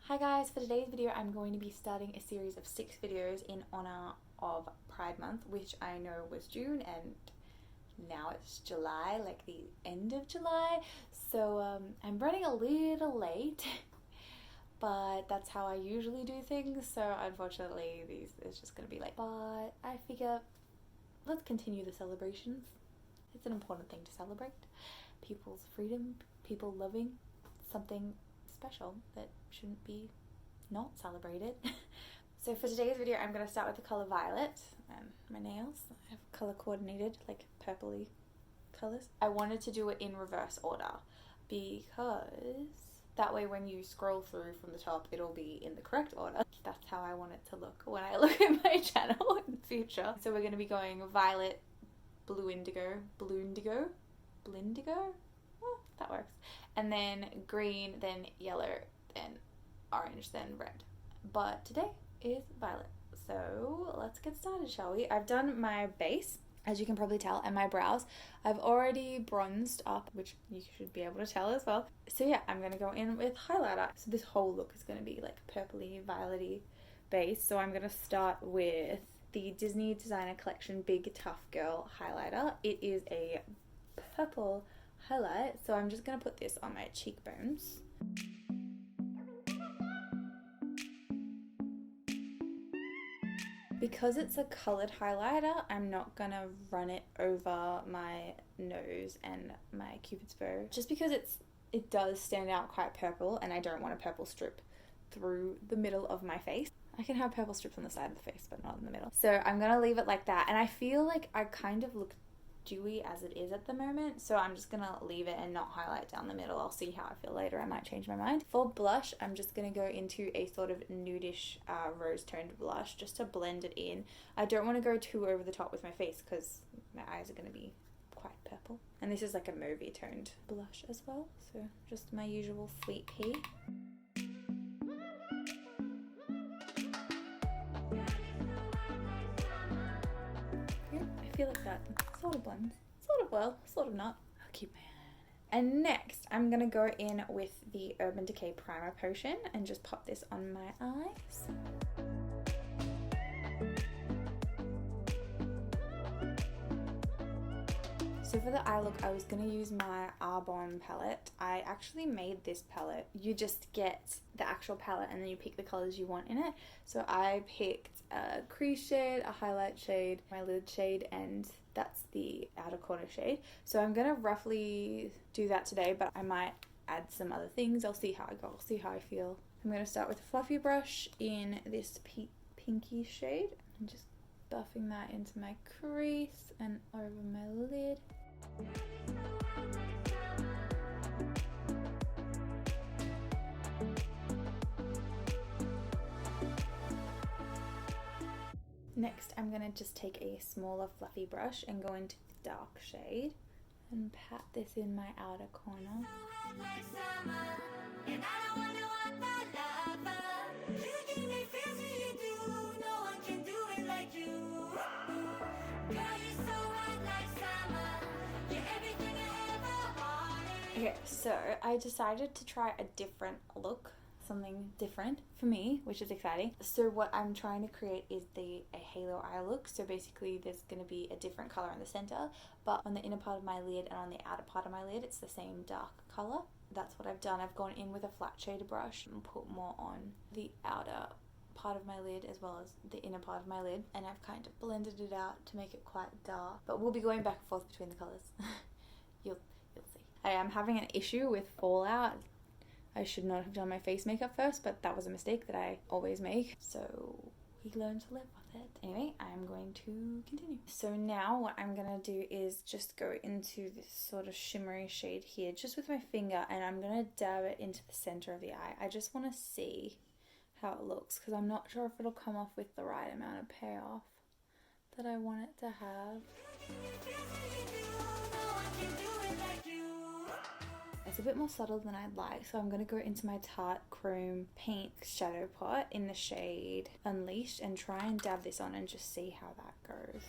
Hi guys, for today's video I'm going to be starting a series of 6 videos in honor of Pride Month, which I know was June and now it's July, like the end of July. So I'm running a little late, but that's how I usually do things. So unfortunately it's just going to be late. But I figure let's continue the celebrations. It's an important thing to celebrate. People's freedom, people loving something special that shouldn't be not celebrated. So for today's video I'm going to start with the colour Violet and my nails. I have colour coordinated, like purpley colours. I wanted to do it in reverse order because that way when you scroll through from the top it'll be in the correct order. That's how I want it to look when I look at my channel in the future. So we're going to be going violet, blue indigo, blue indigo, blindigo, that works, and then green, then yellow, then orange, then red. But today is violet. So let's get started, shall we? I've done my base, as you can probably tell, and my brows. I've already bronzed up, which you should be able to tell as well. So yeah, I'm going to go in with highlighter. So this whole look is going to be like purpley, violet-y base. So I'm going to start with the Disney Designer Collection Big Tough Girl highlighter. It is a purple highlight, so I'm just going to put this on my cheekbones. Because it's a coloured highlighter, I'm not going to run it over my nose and my Cupid's bow, just because it does stand out quite purple and I don't want a purple strip through the middle of my face. I can have purple strips on the side of the face but not in the middle. So I'm going to leave it like that, and I feel like I kind of look dewy as it is at the moment, so I'm just gonna leave it and not highlight down the middle. I'll see how I feel later. I might change my mind. For blush, I'm just gonna go into a sort of nudish rose toned blush just to blend it in. I don't want to go too over the top with my face because my eyes are gonna be quite purple, and this is like a mauvey toned blush as well, so just my usual sweet pea. I feel like that sort of blends. Sort of well, sort of not. I'll keep my hand. And next, I'm going to go in with the Urban Decay Primer Potion and just pop this on my eyes. So for the eye look, I was going to use my Arbonne palette. I actually made this palette. You just get the actual palette and then you pick the colours you want in it. So I picked a crease shade, a highlight shade, my lid shade, and that's the outer corner shade. So I'm going to roughly do that today, but I might add some other things. I'll see how I go. I'll see how I feel. I'm going to start with a fluffy brush in this pinky shade and just buffing that into my crease and over my lid. Next, I'm going to just take a smaller fluffy brush and go into the dark shade and pat this in my outer corner. Okay, so I decided to try a different look, something different for me, which is exciting. So what I'm trying to create is a halo eye look. So basically there's going to be a different color in the center, but on the inner part of my lid and on the outer part of my lid it's the same dark color. That's what I've done. I've gone in with a flat shade brush and put more on the outer part of my lid as well as the inner part of my lid, and I've kind of blended it out to make it quite dark, but we'll be going back and forth between the colors. You'll see. I am having an issue with fallout. I should not have done my face makeup first, but that was a mistake that I always make, so we learn to live with it. Anyway, I'm going to continue. So now what I'm gonna do is just go into this sort of shimmery shade here just with my finger, and I'm gonna dab it into the center of the eye. I just want to see how it looks because I'm not sure if it'll come off with the right amount of payoff that I want it to have. It's a bit more subtle than I'd like, so I'm going to go into my Tarte Chrome Paint Shadow Pot in the shade Unleashed and try and dab this on and just see how that goes.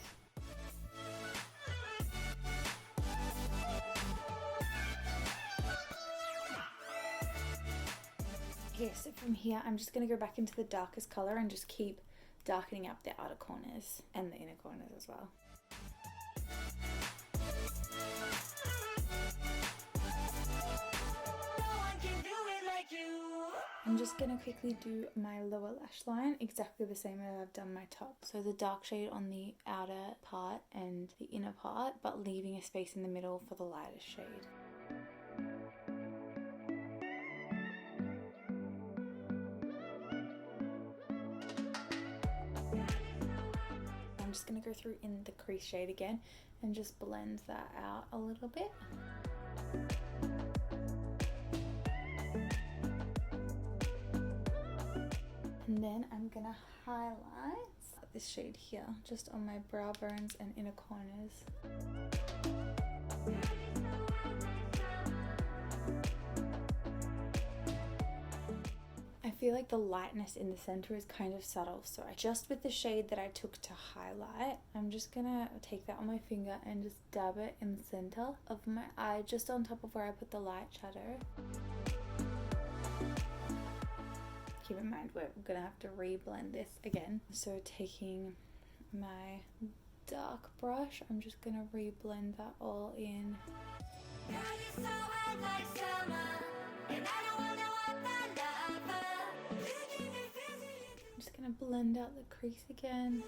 Okay, so from here I'm just going to go back into the darkest colour and just keep darkening up the outer corners and the inner corners as well. I'm just going to quickly do my lower lash line exactly the same as I've done my top. So the dark shade on the outer part and the inner part, but leaving a space in the middle for the lightest shade. I'm just going to go through in the crease shade again and just blend that out a little bit. And then I'm gonna highlight this shade here, just on my brow bones and inner corners. I feel like the lightness in the center is kind of subtle, so just with the shade that I took to highlight, I'm just gonna take that on my finger and just dab it in the center of my eye, just on top of where I put the light shadow. Keep in mind we're gonna have to re-blend this again. So taking my dark brush, I'm just gonna re-blend that all in. I'm just gonna blend out the crease again.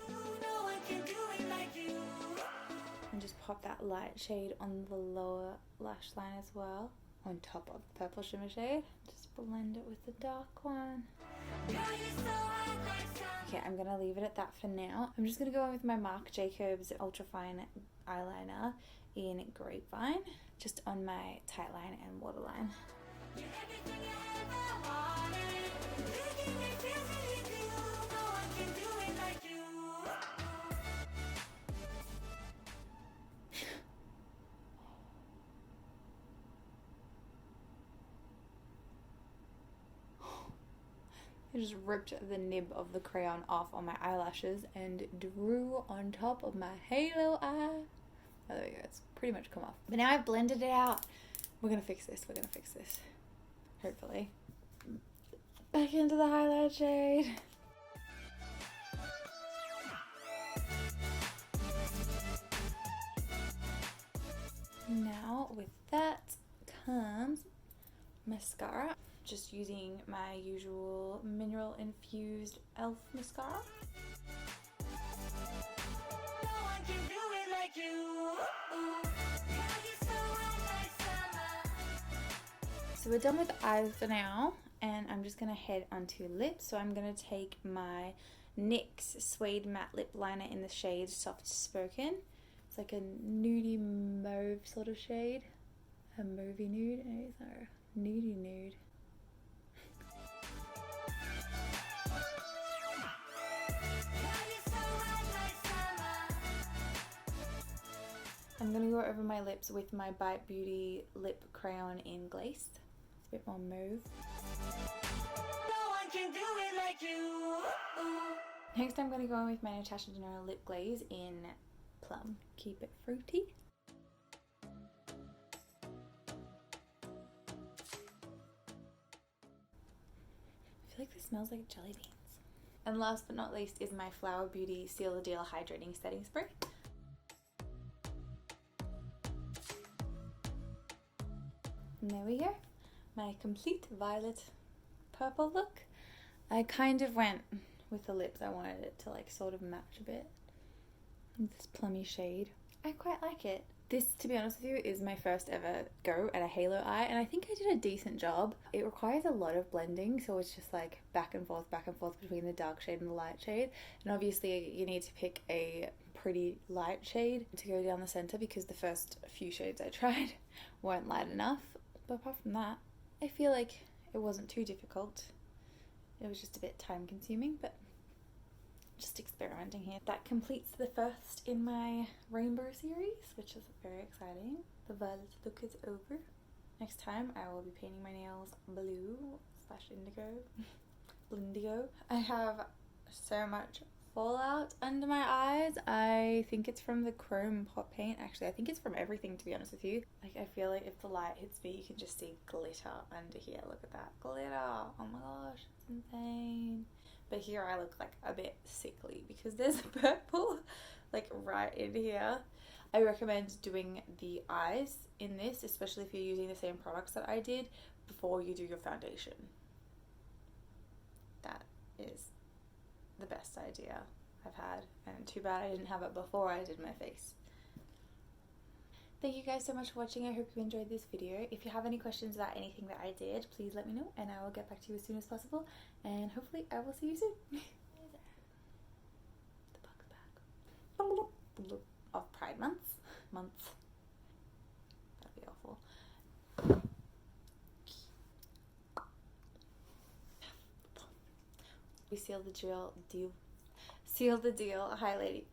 And just pop that light shade on the lower lash line as well, on top of the purple shimmer shade. Just blend it with the dark one. Okay, I'm gonna leave it at that for now. I'm just gonna go in with my Marc Jacobs Ultra Fine eyeliner in Grapevine, just on my tight line and waterline. I just ripped the nib of the crayon off on my eyelashes and drew on top of my halo eye. Oh, there we go. It's pretty much come off. But now I've blended it out. We're going to fix this. We're going to fix this. Hopefully. Back into the highlight shade. Now with that comes mascara. Just using my usual mineral infused E.L.F mascara. So we're done with eyes for now, and I'm just gonna head onto lips. So I'm gonna take my NYX Suede matte lip liner in the shade Soft Spoken. It's like a nudie mauve sort of shade. A mauvey nude? No, it's not a nudie nude. I'm going to go over my lips with my Bite Beauty lip crayon in Glace. It's a bit more mauve. No one can do it like you. Next I'm going to go in with my Natasha Denona lip glaze in Plum. Keep it fruity. I feel like this smells like jelly beans. And last but not least is my Flower Beauty Seal the Deal Hydrating Setting Spray. And there we go, my complete violet purple look. I kind of went with the lips, I wanted it to like sort of match a bit. This plummy shade. I quite like it. This, to be honest with you, is my first ever go at a halo eye, and I think I did a decent job. It requires a lot of blending, so it's just like back and forth between the dark shade and the light shade. And obviously you need to pick a pretty light shade to go down the center, because the first few shades I tried weren't light enough. But apart from that, I feel like it wasn't too difficult. It was just a bit time consuming, but just experimenting here. That completes the first in my rainbow series, which is very exciting. The violet look is over. Next time I will be painting my nails blue / indigo. Blindigo. I have so much fallout under my eyes. I think it's from the chrome pot paint. Actually, I think it's from everything, to be honest with you. Like, I feel like if the light hits me, you can just see glitter under here. Look at that glitter. Oh my gosh, it's insane. But here I look like a bit sickly because there's purple like right in here. I recommend doing the eyes in this, especially if you're using the same products that I did, before you do your foundation. That is the best idea I've had, and too bad I didn't have it before I did my face. Thank you guys so much for watching. I hope you enjoyed this video. If you have any questions about anything that I did, please let me know and I will get back to you as soon as possible, and hopefully I will see you soon. The bug's back. Of Pride month. That'd be awful. We seal the deal. Hi lady.